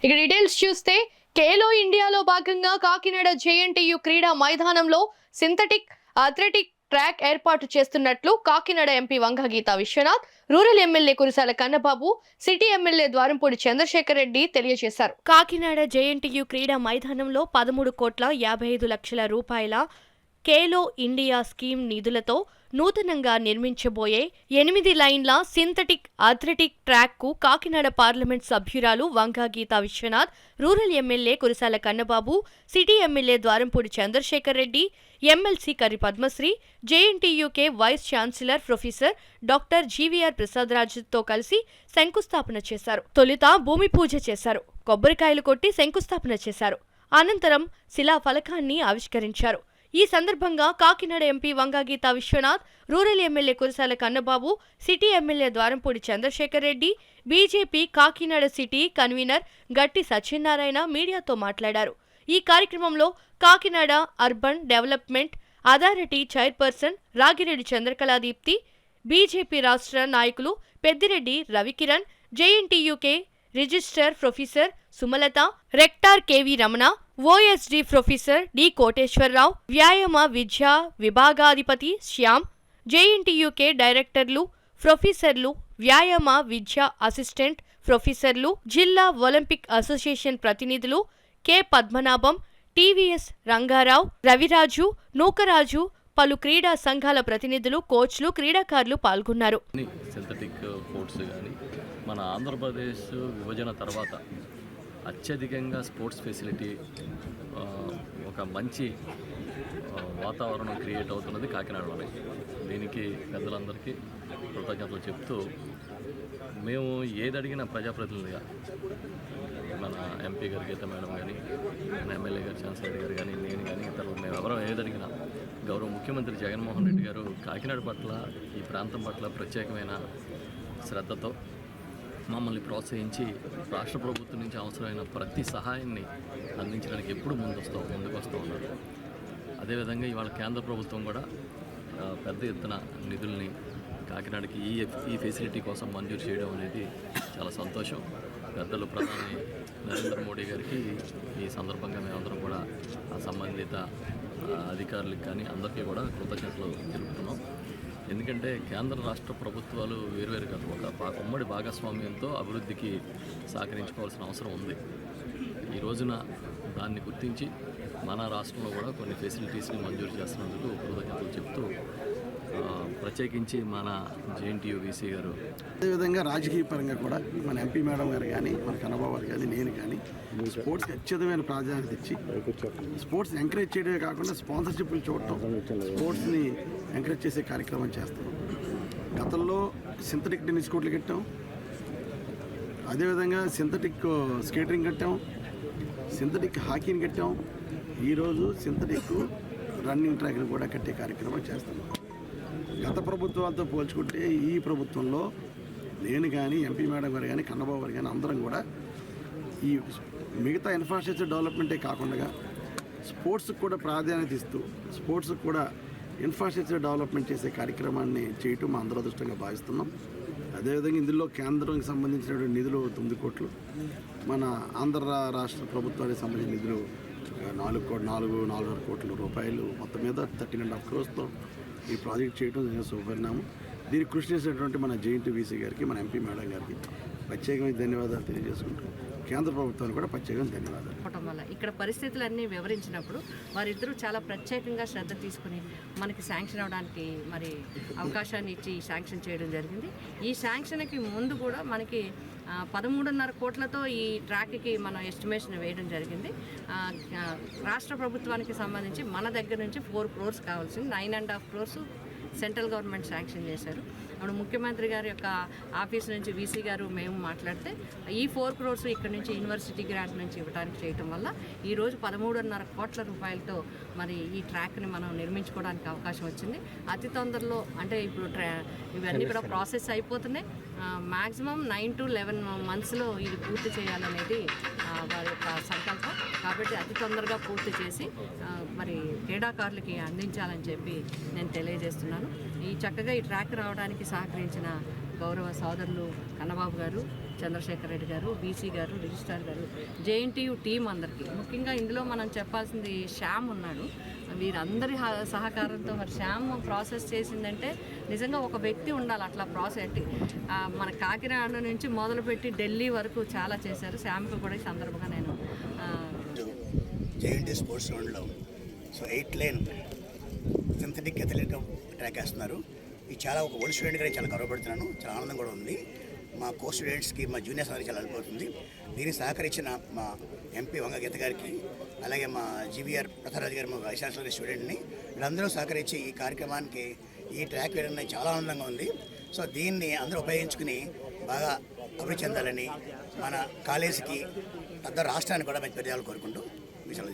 ఇక డీటెయిల్స్ చూస్తే ఖేలో ఇండియాలో భాగంగా కాకినాడ జేఎన్టీయు క్రీడా మైదానంలో సింథటిక్ అథ్లెటిక్ ట్రాక్ ఏర్పాటు చేస్తున్నట్లు Kakinada MP Vanga Geetha Viswanath, rural MLA Kurasala Kannababu, city MLA Dwarampudi Chandrasekhar Reddy తెలియజేశారు. కాకినాడ జేఎన్టీయు క్రీడా మైదానంలో 13,55,00,000 రూపాయల ఖేలో ఇండియా స్కీమ్ నిధులతో నూతనంగా నిర్మించబోయే 8 లైన్ల సింథటిక్ అథ్లెటిక్ ట్రాక్ కు కాకినాడ పార్లమెంట్ సభ్యురాలు Vanga Geetha Viswanath, rural MLA Kurasala Kannababu, city MLA Dwarampudi Chandrasekhar Reddy, MLC Kari Padmasri, JNTUK vice chancellor professor doctor GVR ప్రసాదరాజుతో కలిసి శంకుస్థాపన చేశారు. తొలుత భూమి పూజ చేశారు. కొబ్బరికాయలు కొట్టి శంకుస్థాపన చేశారు. అనంతరం శిలాఫలకాన్ని ఆవిష్కరించారు. ఈ సందర్భంగా Kakinada MP Vanga Geetha Viswanath, rural MLA Kurasala Kannababu, city MLA Dwarampudi Chandrasekhar Reddy, BJP Kakinada city convener Gatti Satyanarayana మీడియాతో మాట్లాడారు. ఈ కార్యక్రమంలో Kakinada urban development authority chairperson Ragireddy Chandrakaladeepthi, BJP రాష్ట్ర నాయకులు Peddireddy Ravikiran, JNTUK registrar professor Sumalatha, rector KV Ramana, OSD professor D Koteswararao, వ్యాయామ విద్యా విభాగాధిపతి శ్యామ్, జేఎన్టీయూకే డైరెక్టర్లు, ప్రొఫెసర్లు, వ్యాయామ విద్యా అసిస్టెంట్ ప్రొఫెసర్లు, జిల్లా ఒలింపిక్ అసోసియేషన్ ప్రతినిధులు కె పద్మనాభం, టీవీఎస్ రంగారావు, రవిరాజు, నూకరాజు, పలు క్రీడా సంఘాల ప్రతినిధులు, కోచ్లు, క్రీడాకారులు పాల్గొన్నారు. మన ఆంధ్రప్రదేశ్ విభజన తర్వాత అత్యధికంగా స్పోర్ట్స్ ఫెసిలిటీ ఒక మంచి వాతావరణం క్రియేట్ అవుతున్నది కాకినాడలోనే. దీనికి పెద్దలందరికీ కృతజ్ఞతలు చెప్తూ, మేము ఏది అడిగినా ప్రజాప్రతినిధిగా మన ఎంపీ గారు గీత మేడం కానీ, మన ఎమ్మెల్యే గారు ఛాన్సలర్ గారు కానీ, నేను కానీ ఇతరులు మేము ఎవరో ఏది అడిగినా గౌరవ ముఖ్యమంత్రి జగన్మోహన్ రెడ్డి గారు కాకినాడ పట్ల, ఈ ప్రాంతం పట్ల ప్రత్యేకమైన శ్రద్ధతో మమ్మల్ని ప్రోత్సహించి రాష్ట్ర ప్రభుత్వం నుంచి అవసరమైన ప్రతి సహాయాన్ని అందించడానికి ఎప్పుడు ముందుకు వస్తూ ఉన్నారు. అదేవిధంగా ఇవాళ కేంద్ర ప్రభుత్వం కూడా పెద్ద ఎత్తున నిధుల్ని కాకినాడకి ఈ ఫెసిలిటీ కోసం మంజూరు చేయడం అనేది చాలా సంతోషం. పెద్దలు ప్రధాని నరేంద్ర మోడీ గారికి ఈ సందర్భంగా మేమందరం కూడా ఆ సంబంధిత అధికారులకు కానీ అందరికీ కూడా కృతజ్ఞతలు తెలుపుతున్నాం. ఎందుకంటే కేంద్ర రాష్ట్ర ప్రభుత్వాలు వేరువేరు కాదు, ఒక ఉమ్మడి భాగస్వామ్యంతో అభివృద్ధికి సహకరించుకోవాల్సిన అవసరం ఉంది. ఈ రోజున దాన్ని గుర్తించి మన రాష్ట్రంలో కూడా కొన్ని ఫెసిలిటీస్ని మంజూరు చేస్తున్నందుకు కృతజ్ఞతలు చెప్తూ, ప్రత్యేకించి మన జేఎన్టీయూ వీసీ గారు, అదేవిధంగా రాజకీయ పరంగా కూడా మన ఎంపీ మేడం గారు కానీ, మన కన్నబాబు గారు కానీ, నేను కానీ స్పోర్ట్స్కి అత్యధికమైన ప్రాధాన్యత ఇచ్చి స్పోర్ట్స్ని ఎంకరేజ్ చేయడమే కాకుండా స్పాన్సర్షిప్లు చూడటం, స్పోర్ట్స్ని ఎంకరేజ్ చేసే కార్యక్రమం చేస్తున్నాం. గతంలో సింథటిక్ టెన్నిస్ కోర్టులు కట్టాం, అదేవిధంగా సింథటిక్ స్కేటింగ్ కట్టాం, సింథటిక్ హాకీని కట్టాం, ఈరోజు సింథటిక్ రన్నింగ్ ట్రాక్ని కూడా కట్టే కార్యక్రమం చేస్తున్నాం. గత ప్రభుత్వాలతో పోల్చుకుంటే ఈ ప్రభుత్వంలో నేను కానీ, ఎంపీ మేడం గారు కానీ, కన్నబాబు గారు కానీ అందరం కూడా ఈ మిగతా ఇన్ఫ్రాస్ట్రక్చర్ డెవలప్మెంటే కాకుండా స్పోర్ట్స్కి కూడా ప్రాధాన్యత ఇస్తూ స్పోర్ట్స్కి కూడా ఇన్ఫ్రాస్ట్రక్చర్ డెవలప్మెంట్ చేసే కార్యక్రమాన్ని చేయటం మా అందరూ అదృష్టంగా భావిస్తున్నాం. అదేవిధంగా ఇందులో కేంద్రానికి సంబంధించినటువంటి నిధులు 9 కోట్లు, మన ఆంధ్ర రాష్ట్ర ప్రభుత్వానికి సంబంధించిన నిధులు 4.5 కోట్ల రూపాయలు, మొత్తం మీద 13.5 crores ఈ ప్రాజెక్ట్ చేయడం శుభపరిణామం. దీనికి కృషి చేసినటువంటి మన జేఎన్టీ వీసీ గారికి, మన ఎంపీ మేడం గారికి ప్రత్యేకమైన ధన్యవాదాలు తెలియజేసుకుంటూ, కేంద్ర ప్రభుత్వానికి కూడా ప్రత్యేకమైన ధన్యవాదాలు. వల్ల ఇక్కడ పరిస్థితులన్నీ వివరించినప్పుడు వారిద్దరూ చాలా ప్రత్యేకంగా శ్రద్ధ తీసుకుని మనకి శాంక్షన్ అవడానికి మరి అవకాశాన్ని ఇచ్చి శాంక్షన్ చేయడం జరిగింది. ఈ శాంక్షన్కి ముందు కూడా మనకి 13.5 కోట్లతో ఈ ట్రాక్కి మనం ఎస్టిమేషన్ వేయడం జరిగింది. రాష్ట్ర ప్రభుత్వానికి సంబంధించి మన దగ్గర నుంచి 4 crores కావాల్సింది, 9.5 crores సెంట్రల్ గవర్నమెంట్ శాంక్షన్ చేశారు. అప్పుడు ముఖ్యమంత్రి గారి యొక్క ఆఫీస్ నుంచి వీసీ గారు మేము మాట్లాడితే ఈ 4 crores ఇక్కడ నుంచి యూనివర్సిటీ గ్రాంట్ నుంచి ఇవ్వడానికి చేయటం వల్ల ఈరోజు 13.5 కోట్ల రూపాయలతో మరి ఈ ట్రాక్ని మనం నిర్మించుకోవడానికి అవకాశం వచ్చింది. అతి తొందరలో అంటే ఇప్పుడు ఇవన్నీ కూడా ప్రాసెస్ అయిపోతున్నాయి. మ్యాక్సిమం 9 to 11 monthsలో ఇది పూర్తి చేయాలనేది వారి యొక్క సంకల్పం. కాబట్టి అతి తొందరగా పూర్తి చేసి మరి క్రీడాకారులకి అందించాలని చెప్పి నేను తెలియజేస్తున్నాను. ఈ చక్కగా ఈ ట్రాక్ రావడానికి సహకరించిన గౌరవ సోదరులు కన్నబాబు గారు, చంద్రశేఖర్ రెడ్డి గారు, బీసీ గారు, రిజిస్ట్రార్ గారు, జేఎన్టీయు టీం అందరికీ, ముఖ్యంగా ఇందులో మనం చెప్పాల్సింది శ్యామ్ ఉన్నాడు. వీరందరి సహకారంతో మరి శ్యామ్ ప్రాసెస్ చేసిందంటే నిజంగా ఒక వ్యక్తి ఉండాలి అట్లా ప్రాసెస్ అంటే. మన కాకినాడ నుంచి మొదలుపెట్టి ఢిల్లీ వరకు చాలా చేశారు. శ్యామ్కి కూడా ఈ సందర్భంగా నేను జేఎన్టీ స్పోర్ట్స్ గ్రౌండ్లో 8 లేన్ సింథటిక్ అథ్లెటిక్ ట్రాక్ వేస్తున్నారు. ఇది చాలా ఒక ఓల్డ్ స్టూడెంట్గా నేను చాలా గర్వపడుతున్నాను. చాలా ఆనందం కూడా ఉంది. మా కో స్టూడెంట్స్కి, మా జూనియర్స్ అందరికీ చాలా అనుభూతుంది. దీనికి సహకరించిన మా ఎంపీ వంగగీత గారికి, అలాగే మా జీవీఆర్ ప్రతారాజు గారు, మా వైస్ ఛాన్సలర్ స్టూడెంట్ని, వీళ్ళందరూ సహకరించి ఈ కార్యక్రమానికి ఈ ట్రాక్ వేయడం చాలా ఆనందంగా ఉంది. సో దీన్ని అందరూ ఉపయోగించుకుని బాగా అభివృద్ధి చెందాలని, మన కాలేజీకి పెద్ద రాష్ట్రానికి కూడా మంచి పెద్దలు కోరుకుంటూ విషయాలు